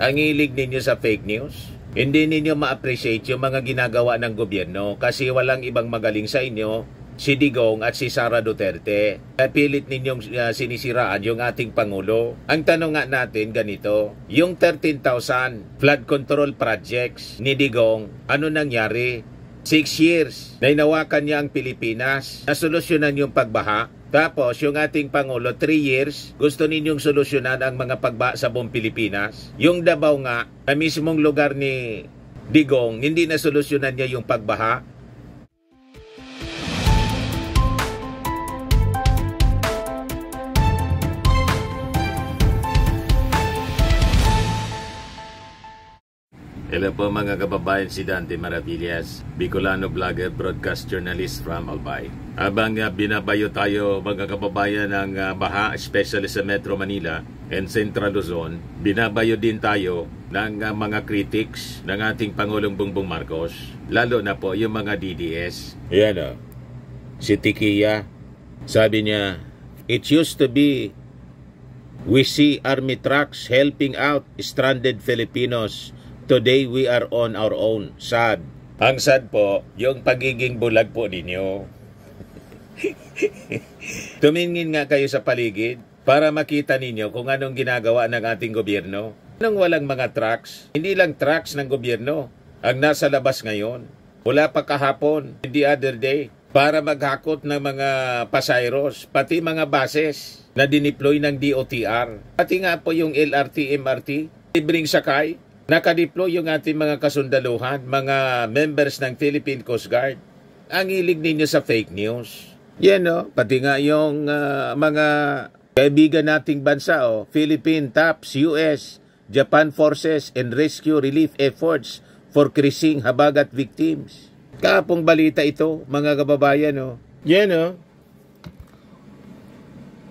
Ang hilig ninyo sa fake news. Hindi ninyo ma-appreciate yung mga ginagawa ng gobyerno kasi walang ibang magaling sa inyo, si Digong at si Sara Duterte. Pilit ninyong sinisiraan yung ating Pangulo. Ang tanong nga natin ganito, yung 13,000 flood control projects ni Digong, ano nangyari? 6 years na hinawakan niya ang Pilipinas, nasolusyonan yung pagbaha. Tapos yung ating Pangulo, 3 years, gusto ninyong solusyonan ang mga pagbaha sa buong Pilipinas. Yung Davao nga, na mismong lugar ni Digong, hindi na solusyonan niya yung pagbaha. Hello po mga kababayan, si Dante Maravillas, Bicolano vlogger, broadcast journalist from Albay. Habang binabayo tayo mga kababayan ng baha, especially sa Metro Manila and Central Luzon, binabayo din tayo ng mga critics ng ating Pangulong Bongbong Marcos, lalo na po yung mga DDS. Yan o, si Tikia, sabi niya, it used to be, we see army trucks helping out stranded Filipinos. Today, we are on our own. Sad. Ang sad po, yung pagiging bulag po ninyo. Tumingin nga kayo sa paligid para makita ninyo kung anong ginagawa ng ating gobyerno. Anong walang mga trucks? Hindi lang trucks ng gobyerno ang nasa labas ngayon. Wala pa kahapon, the other day, para maghakot ng mga pasayros, pati mga buses na dineploy ng DOTR. Pati nga po yung LRT, MRT, libreng sakay. Nakadeploy yung ating mga kasundaluhan, mga members ng Philippine Coast Guard. Ang hilig ninyo sa fake news. Yan o, pati nga yung mga kaibigan nating bansa, Philippine TAPS, US, Japan Forces and Rescue Relief Efforts for Krising Habagat Victims. Kapong balita ito, mga kababayan. Yan o.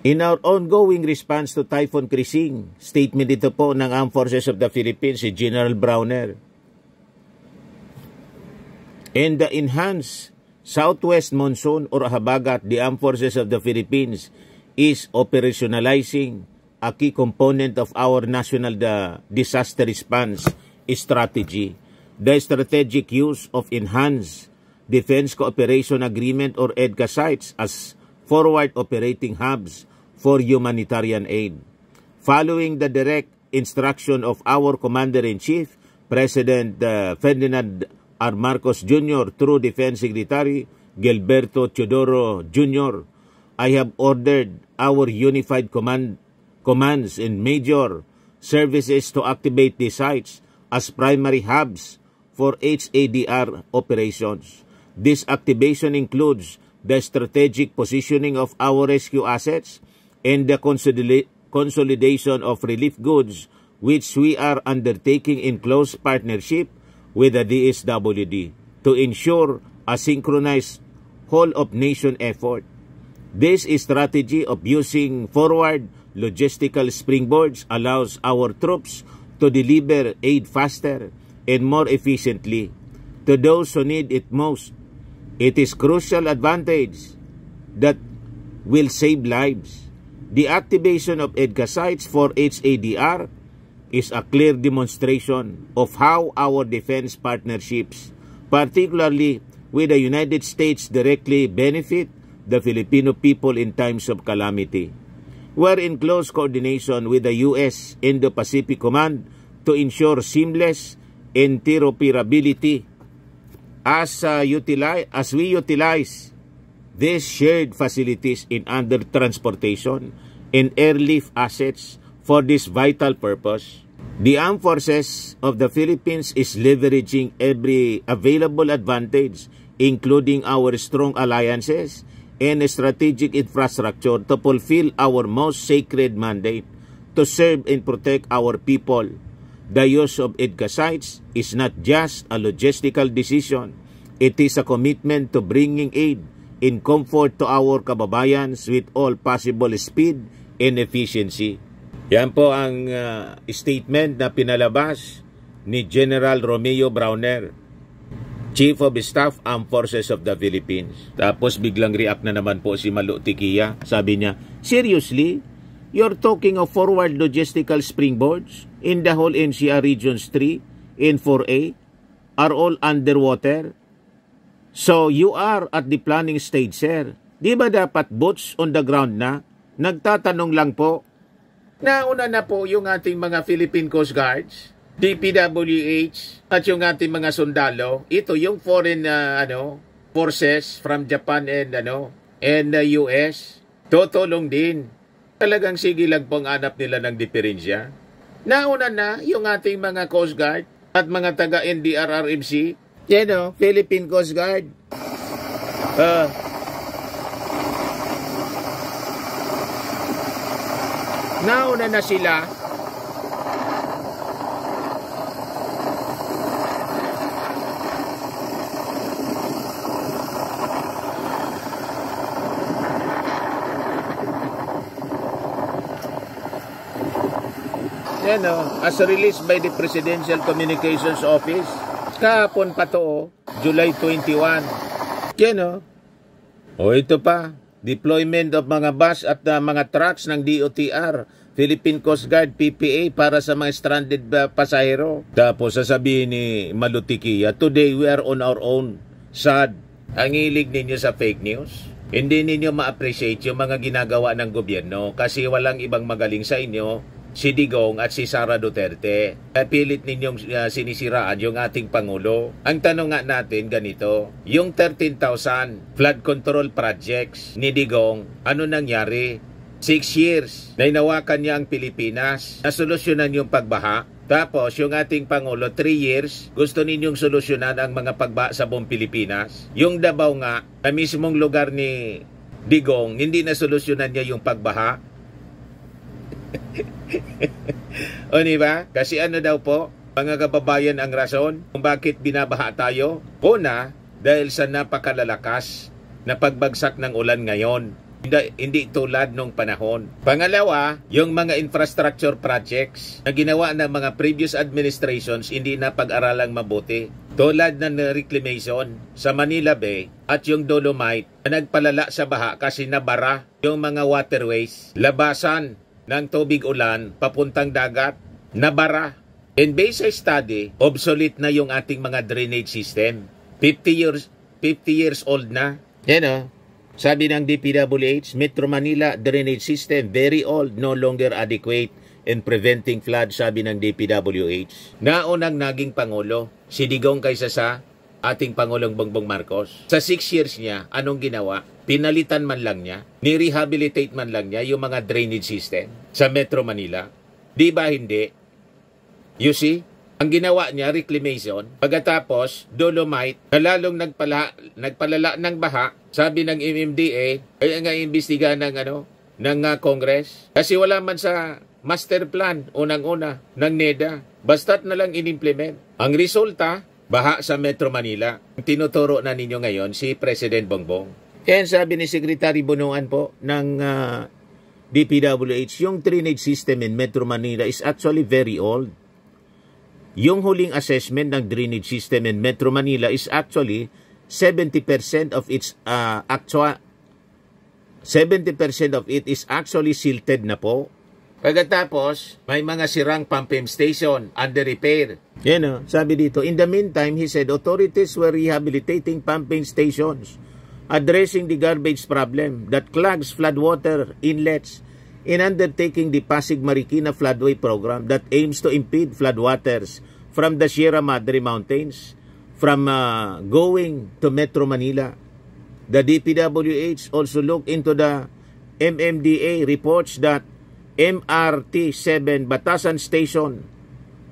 In our ongoing response to Typhoon Krising, statement ito po ng Armed Forces of the Philippines, si General Browner. In the enhanced southwest monsoon or habagat, the Armed Forces of the Philippines is operationalizing a key component of our national disaster response strategy. The strategic use of Enhanced Defense Cooperation Agreement or EDCA sites as forward operating hubs for humanitarian aid. Following the direct instruction of our Commander-in-Chief, President Ferdinand R. Marcos Jr. through Defense Secretary Gilberto Teodoro Jr., I have ordered our unified commands and major services to activate these sites as primary hubs for HADR operations. This activation includes the strategic positioning of our rescue assets and the consolidation of relief goods, which we are undertaking in close partnership with the DSWD to ensure a synchronized whole-of-nation effort. This strategy of using forward logistical springboards allows our troops to deliver aid faster and more efficiently to those who need it most. It is crucial advantage that will save lives. The activation of EDCA sites for HADR is a clear demonstration of how our defense partnerships, particularly with the United States, directly benefit the Filipino people in times of calamity. We're in close coordination with the U.S. Indo-Pacific Command to ensure seamless interoperability as we utilize these shared facilities in under transportation and airlift assets for this vital purpose. The Armed Forces of the Philippines is leveraging every available advantage, including our strong alliances and strategic infrastructure, to fulfill our most sacred mandate to serve and protect our people. The use of EDCA sites is not just a logistical decision. It is a commitment to bringing aid in comfort to our kababayans with all possible speed and efficiency. Yan po ang statement na pinalabas ni General Romeo Browner, Chief of Staff, Armed Forces of the Philippines. Tapos biglang react na naman po si Malu Tikia. Sabi niya, seriously? You're talking of forward logistical springboards in the whole NCR Regions 3 and 4A are all underwater. So you are at the planning stage, sir. Di ba dapat boots on the ground na? Nagtatanong lang po. Nauna na po yung ating mga Philippine Coast Guards, DPWH, at yung ating mga sundalo. Ito yung foreign forces from Japan and US. Tutulong din. Talagang sige lang pong hanap nila ng diferensya. Nauna na yung ating mga Coast Guard at mga taga-NDRRMC. Philippine Coast Guard. Nauna na sila. As released by the Presidential Communications Office, kahapon pa to, July 21. Ito pa, deployment of mga bus at mga trucks ng DOTR, Philippine Coast Guard, PPA para sa mga stranded pasahero. Tapos sasabihin ni Malutikia, today we are on our own. Sad. Ang hilig ninyo sa fake news. Hindi ninyo ma-appreciate yung mga ginagawa ng gobyerno kasi walang ibang magaling sa inyo, si Digong at si Sara Duterte. Pilit ninyong sinisiraan yung ating Pangulo. Ang tanong nga natin ganito, yung 13,000 flood control projects ni Digong, ano nangyari? 6 years na inawakan niya ang Pilipinas, nasolusyonan yung pagbaha. Tapos yung ating Pangulo, 3 years, gusto ninyong solusyonan ang mga pagbaha sa buong Pilipinas. Yung Davao nga, na mismong lugar ni Digong, hindi na solusyonan niya yung pagbaha. O diba? Kasi ano daw po, mga kababayan, ang rason kung bakit binabaha tayo? Una, dahil sa napakalalakas na pagbagsak ng ulan ngayon. Hindi tulad nung panahon. Pangalawa, yung mga infrastructure projects na ginawa ng mga previous administrations hindi na pag-aralang mabuti. Tulad ng reclamation sa Manila Bay at yung Dolomite na nagpalala sa baha kasi nabara yung mga waterways, labasan ng tubig ulan papuntang dagat, nabara. And based sa study, obsolete na yung ating mga drainage system. 50 years old na. Sabi ng DPWH, Metro Manila drainage system very old, no longer adequate in preventing flood, sabi ng DPWH. Naunang naging Pangulo, si Digong kaysa sa ating Pangulong Bongbong Marcos. Sa 6 years niya, anong ginawa? Pinalitan man lang niya, ni-rehabilitate man lang niya yung mga drainage system sa Metro Manila. Di ba hindi? You see? Ang ginawa niya, reclamation. Pagkatapos, Dolomite, na lalong nagpalala ng baha, sabi ng MMDA, ay nga imbestiga ng Congress. Kasi wala man sa master plan, unang-una, ng NEDA. Basta't na lang in-implement. Ang resulta, baha sa Metro Manila. Tinuturo na ninyo ngayon si President Bongbong. Yan sabi ni Secretary Bonoan po ng DPWH, yung drainage system in Metro Manila is actually very old. Yung huling assessment ng drainage system in Metro Manila is actually 70% of its 70% of it is actually silted na po. Pagkatapos, may mga sirang pumping station under repair. Sabi dito, in the meantime, he said, authorities were rehabilitating pumping stations, addressing the garbage problem that clogs floodwater inlets, in undertaking the Pasig Marikina Floodway Program that aims to impede floodwaters from the Sierra Madre Mountains from going to Metro Manila. The DPWH also looked into the MMDA reports that MRT-7 Batasan Station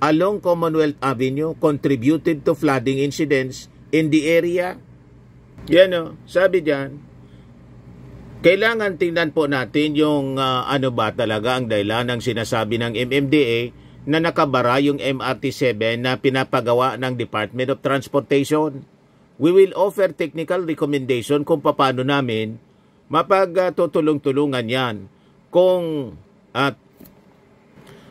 along Commonwealth Avenue contributed to flooding incidents in the area. Sabi dyan, kailangan tingnan po natin yung ano ba talaga ang dahilan ng sinasabi ng MMDA na nakabara yung MRT-7 na pinapagawa ng Department of Transportation. We will offer technical recommendation kung paano namin mapagtutulong-tulungan yan. Kung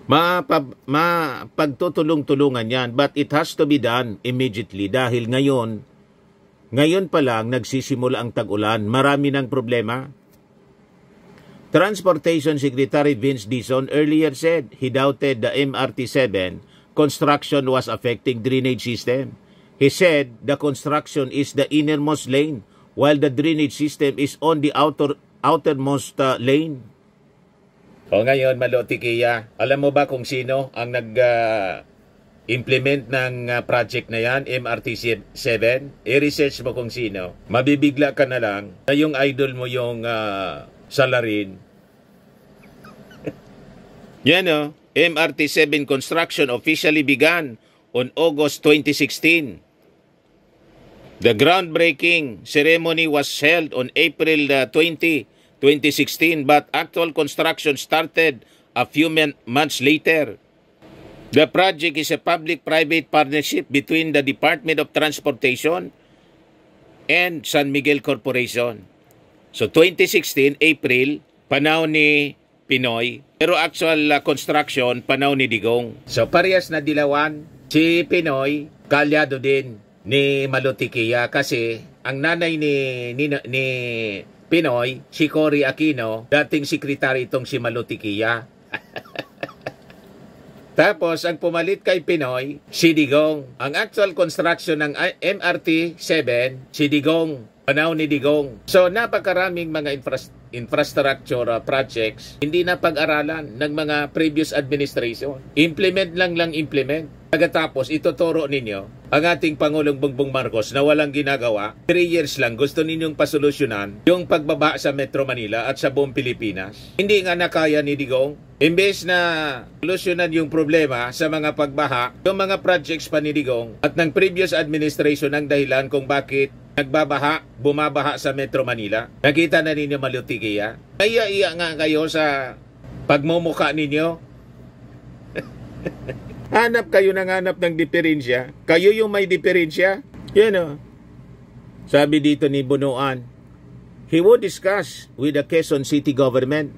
mapagtutulong-tulungan yan, but it has to be done immediately dahil ngayon pa lang nagsisimula ang tag-ulan. Marami ng problema. Transportation Secretary Vince Dizon earlier said he doubted the MRT-7 construction was affecting drainage system. He said the construction is the innermost lane while the drainage system is on the outermost lane. O ngayon, Malotikia, alam mo ba kung sino ang nag-implement ng project na yan, MRT-7? I-research mo kung sino. Mabibigla ka na lang na yung idol mo yung Salarin. Yan o, MRT-7 construction officially began on August 2016. The groundbreaking ceremony was held on April 20, 2016, but actual construction started a few months later. The project is a public-private partnership between the Department of Transportation and San Miguel Corporation. So 2016, April, panahon ni Pinoy, pero actual construction, panahon ni Digong. So parehas na dilawan, si Pinoy, kalyado din ni Malotikia kasi ang nanay ni Pinoy, si Cory Aquino, dating sekretary itong si Malotikia. Tapos, ang pumalit kay Pinoy, si Digong. Ang actual construction ng MRT-7, si Digong. Panahon ni Digong. So, napakaraming mga infrastructure projects hindi na pag-aralan ng mga previous administration. Implement lang implement. Pagkatapos, ituturo ninyo ang ating Pangulong Bongbong Marcos na walang ginagawa. 3 years lang gusto ninyong pasolusyonan yung pagbaba sa Metro Manila at sa buong Pilipinas. Hindi nga nakaya ni Digong. Imbes na solusyonan yung problema sa mga pagbaha, yung mga projects pa ni Digong at ng previous administration ang dahilan kung bakit bumabaha sa Metro Manila. Nakita na ninyo, Malotikia. Iya nga kayo sa pagmumuka ninyo. Hanap kayo ng diferensya. Kayo yung may diferensya. Yan o. Sabi dito ni Bunuan, he would discuss with the Quezon City government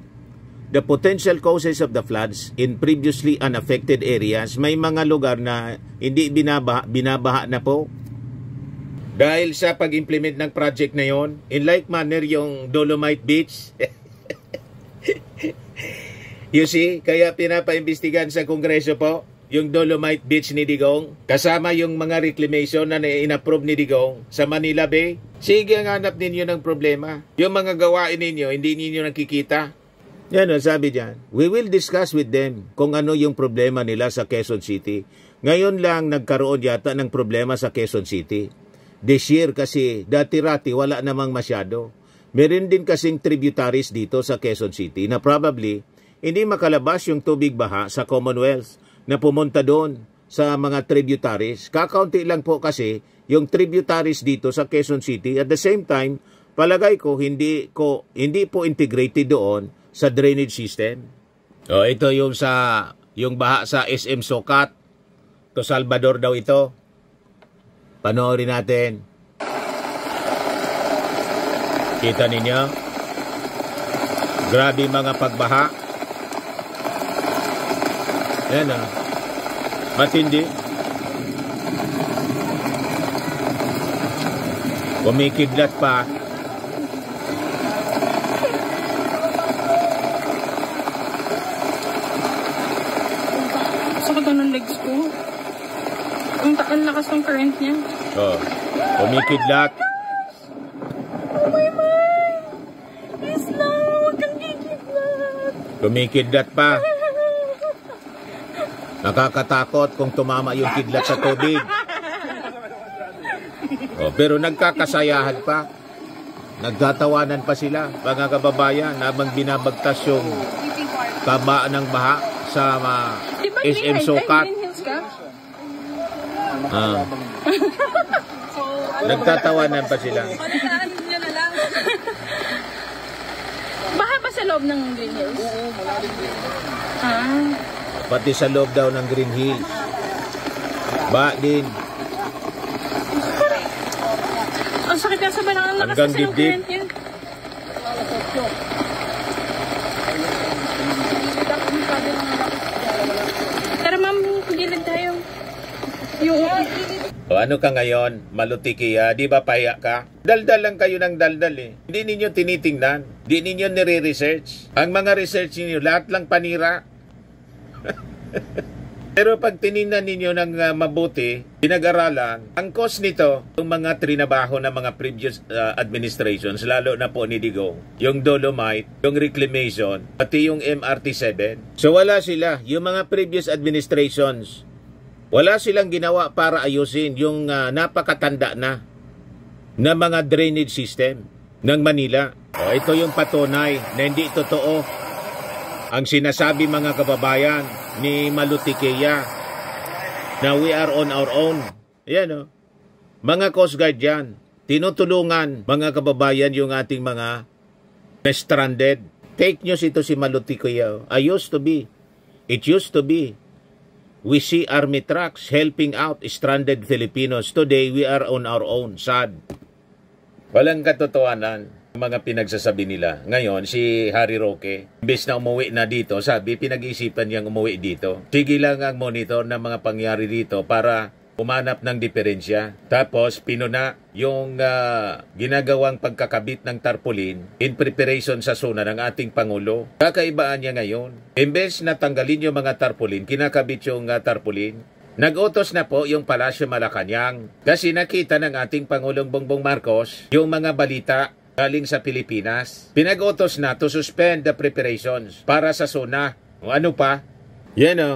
the potential causes of the floods in previously unaffected areas. May mga lugar na hindi binabaha na po. Dahil sa pag-implement ng project na yon, in like manner yung Dolomite Beach. You see, kaya pinapaimbestigan sa Kongreso po yung Dolomite Beach ni Digong, kasama yung mga reclamation na in-approve ni Digong sa Manila Bay. Sige, ang hanap ninyo ng problema. Yung mga gawain ninyo, hindi ninyo nakikita. Yan o, sabi dyan, we will discuss with them kung ano yung problema nila sa Quezon City. Ngayon lang nagkaroon yata ng problema sa Quezon City. This year kasi dati-rati wala namang masyado. Meron din kasing tributaries dito sa Quezon City na probably hindi makalabas yung tubig baha sa Commonwealth na pumunta doon sa mga tributaries. Kakaunti lang po kasi yung tributaries dito sa Quezon City. At the same time, palagay ko hindi po integrated doon sa drainage system. O, ito yung baha sa SM Sucat. To Salvador daw ito. Panoorin natin. Kita ninyo? Grabe mga pagbaha. Ayan o. Matindi. Kumikidlat pa. Sakit ng legs ko. Ang lakas ng current niya. Oh, kumikidlat. Oh my mind! Isla, huwag kang kikidlat. Kumikidlat pa. Nakakatakot kung tumama yung kidlat sa tubig. Oh, pero nagkakasayahan pa. Nagtatawanan pa sila, mga kababayan, habang binabagtas yung tabaan ng baha sa SM Sucat. Nagtatawanan pa sila. Baha ba sa loob ng Green Hills? Pati sa loob daw ng Green Hills. Ba din. Ang sakit nga sa banang lakas hanggang kasi ng dibdib. current yan. Tara ma'am, gilid tayo. O ano ka ngayon, Malutikia, di ba paya ka? Daldal lang kayo ng daldal eh. Hindi ninyo tinitingnan, hindi ninyo nire-research. Ang mga research ninyo, lahat lang panira. Pero pag tinignan ninyo ng mabuti, pinag-aralan, ang cost nito, yung mga trinabaho ng mga previous administrations, lalo na po ni Digong, yung Dolomite, yung Reclamation, pati yung MRT-7. So wala sila, yung mga previous administrations, wala silang ginawa para ayusin yung napakatanda na mga drainage system ng Manila. O, ito yung patunay na hindi totoo ang sinasabi mga kababayan ni Malutikia na we are on our own. Ayan o. Mga Coast Guard yan. Tinutulungan mga kababayan yung ating mga stranded. Take news ito si Malutikia. I used to be. It used to be. We see army trucks helping out stranded Filipinos. Today, we are on our own. Sad. Walang katotohanan mga pinagsasabi nila. Ngayon, si Harry Roque, imbes na umuwi na dito, sabi, pinag-iisipan niyang umuwi dito. Sige lang ang monitor ng mga pangyari dito para umanap ng diferensya. Tapos, pinuna yung ginagawang pagkakabit ng tarpaulin in preparation sa SONA ng ating Pangulo. Kakaibaan niya ngayon. Imbes na tanggalin yung mga tarpaulin, kinakabit yung tarpaulin. Nag-utos na po yung Palasyo Malacanang kasi nakita ng ating Pangulong Bongbong Marcos yung mga balita galing sa Pilipinas. Pinag-utos na to suspend the preparations para sa SONA. O ano pa? Yan o.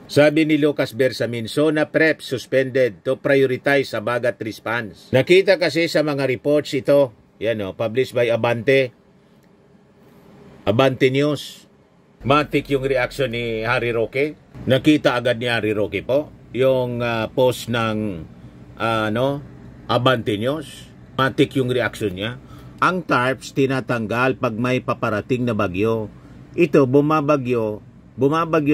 Sabi ni Lucas Bersamin, SONA prep suspended to prioritize Habagat response. Nakita kasi sa mga reports ito, yan o, published by Abante News. Matik yung reaction ni Harry Roque. Nakita agad ni Harry Roque po yung post ng Abante News. Matik yung reaction niya. Ang tarps tinatanggal pag may paparating na bagyo. Ito, bumabagyo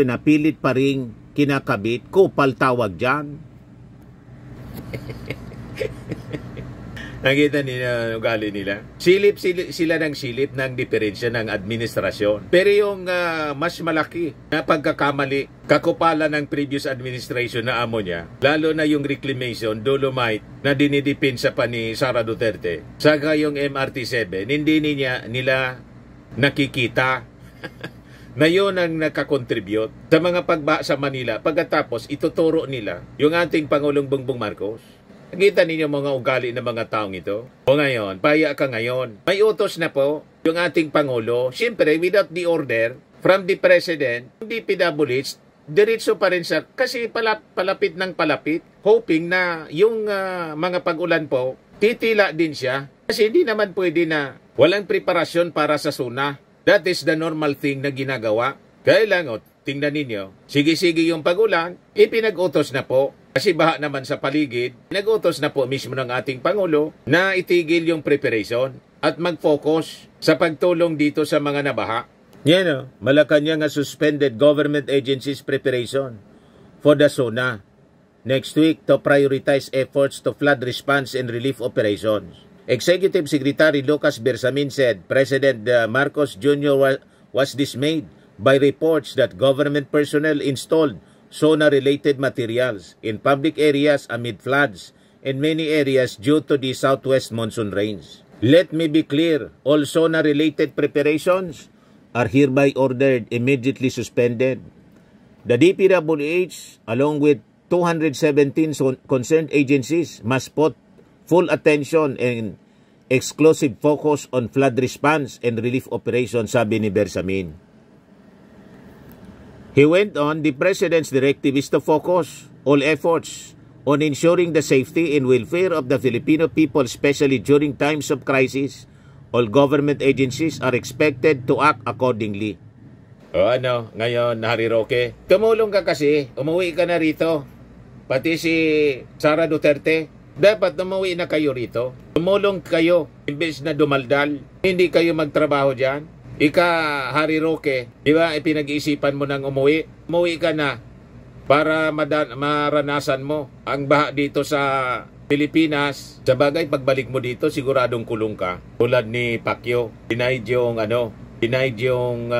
na pilit pa ring kinakabit. Kupal tawag dyan. Nakita nila ugali nila. Silip sila ng silip ng diferensya ng administrasyon. Pero yung mas malaki na pagkakamali, kakupalan ng previous administration na amo niya, lalo na yung Reclamation, Dolomite, na dinidepensa pa ni Sara Duterte, saka yung MRT-7, hindi nila nakikita na yun ang nakakontribute sa mga pagba sa Manila. Pagkatapos, ituturo nila yung ating Pangulong Bongbong Marcos. Nakita ninyo mga ugali ng mga taong ito? O ngayon, paya ka ngayon. May utos na po yung ating Pangulo. Siyempre, without the order from the President, hindi PWH, diretso pa rin sa, kasi palapit ng palapit, hoping na yung mga pag-ulan po, titila din siya. Kasi hindi naman pwede na walang preparasyon para sa SONA. That is the normal thing na ginagawa. Kaya lang, tingnan ninyo, sige-sige yung pag-ulan, ipinag-utos na po. Kasi baha naman sa paligid, nag-utos na po mismo ng ating Pangulo na itigil yung preparation at mag-focus sa pagtulong dito sa mga nabaha. Yan o, Malacanang suspended government agencies preparation for the SONA next week to prioritize efforts to flood response and relief operations. Executive Secretary Lucas Bersamin said President Marcos Jr. was dismayed by reports that government personnel installed SONA-related materials in public areas amid floods in many areas due to the southwest monsoon rains. Let me be clear, all SONA-related preparations are hereby ordered immediately suspended. The DPWH, along with 217 concerned agencies, must put full attention and exclusive focus on flood response and relief operations, sabi ni Bersamin. He went on, the President's directive is to focus all efforts on ensuring the safety and welfare of the Filipino people, especially during times of crisis. All government agencies are expected to act accordingly. O ano, ngayon, Harry Roque, tumulong ka kasi, umuwi ka na rito. Pati si Sara Duterte, dapat umuwi na kayo rito. Tumulong kayo, imbes na dumaldal. Hindi kayo magtrabaho dyan. Ika, Harry Roque, di ba, pinag-iisipan mo nang umuwi? Umuwi ka na para maranasan mo ang baha dito sa Pilipinas. Sa bagay, pagbalik mo dito, siguradong kulong ka. Tulad ni Pacquiao, denied yung denied yung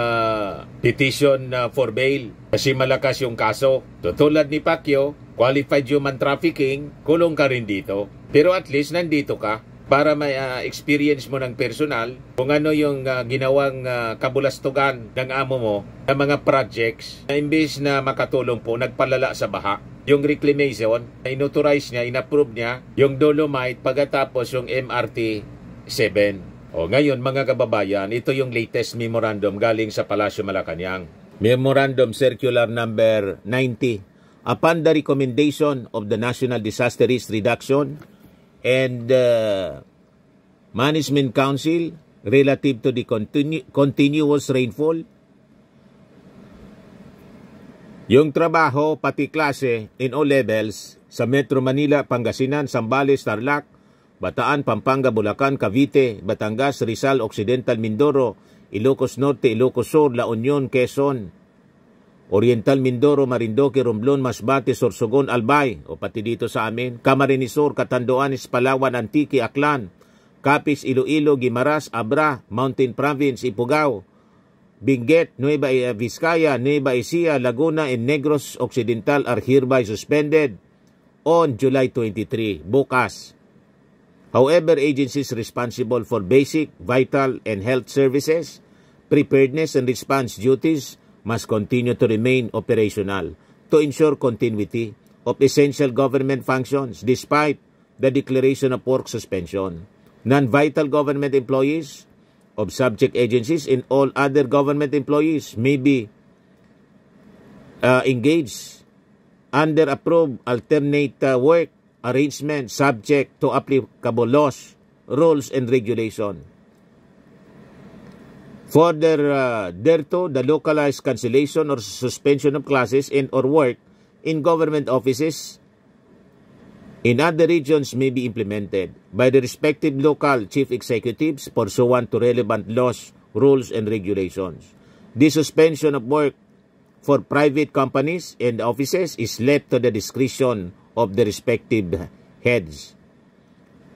petition for bail kasi malakas yung kaso. Tulad ni Pacquiao, qualified human trafficking, kulong ka rin dito. Pero at least nandito ka para may experience mo ng personal kung ano yung ginawang kabulastugan ng amo mo ng mga projects na imbes na makatulong po, nagpalala sa baha. Yung reclamation, inauthorize niya, inapprove niya yung Dolomite pagkatapos yung MRT 7. O ngayon mga kababayan, ito yung latest memorandum galing sa Palasyo Malacanang. Memorandum Circular Number 90. Upon the recommendation of the National Disaster Risk Reduction and Management Council relative to the continuous rainfall, yung trabaho pati klase in all levels sa Metro Manila, Pangasinan, Zambales, Tarlac, Bataan, Pampanga, Bulacan, Cavite, Batangas, Rizal, Occidental, Mindoro, Ilocos Norte, Ilocos Sur, La Union, Quezon, Oriental Mindoro, Marindoque, Romblon, Masbate, Sorsogon, Albay, o pati dito sa amin, Camarines Sur, Catanduanes, Palawan, Antique, Aklan, Capiz, Iloilo, Guimaras, Abra, Mountain Province, Ifugao, Benguet, Nueva Vizcaya, Nueva Ecija, Laguna, and Negros Occidental are hereby suspended on July 23, bukas. However, agencies responsible for basic, vital, and health services, preparedness and response duties must continue to remain operational to ensure continuity of essential government functions despite the declaration of work suspension. Non-vital government employees of subject agencies and all other government employees may be engaged under approved alternate work arrangement subject to applicable laws, rules, and regulation. Further, thereto, the localized cancellation or suspension of classes and or work in government offices in other regions may be implemented by the respective local chief executives pursuant to relevant laws, rules, and regulations. The suspension of work for private companies and offices is left to the discretion of the respective heads.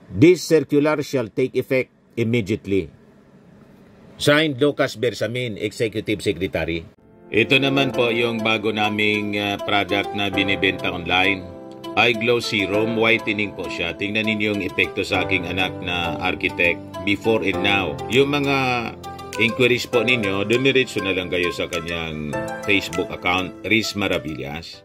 This circular shall take effect immediately. Signed, Lucas Bersamin, Executive Secretary. Ito naman po yung bago naming product na binibenta online. Eye Glow Serum, whitening po siya. Tingnan ninyo yung epekto sa aking anak na architect before and now. Yung mga inquiries po ninyo, dumiretso na lang kayo sa kanyang Facebook account, Riz Maravillas.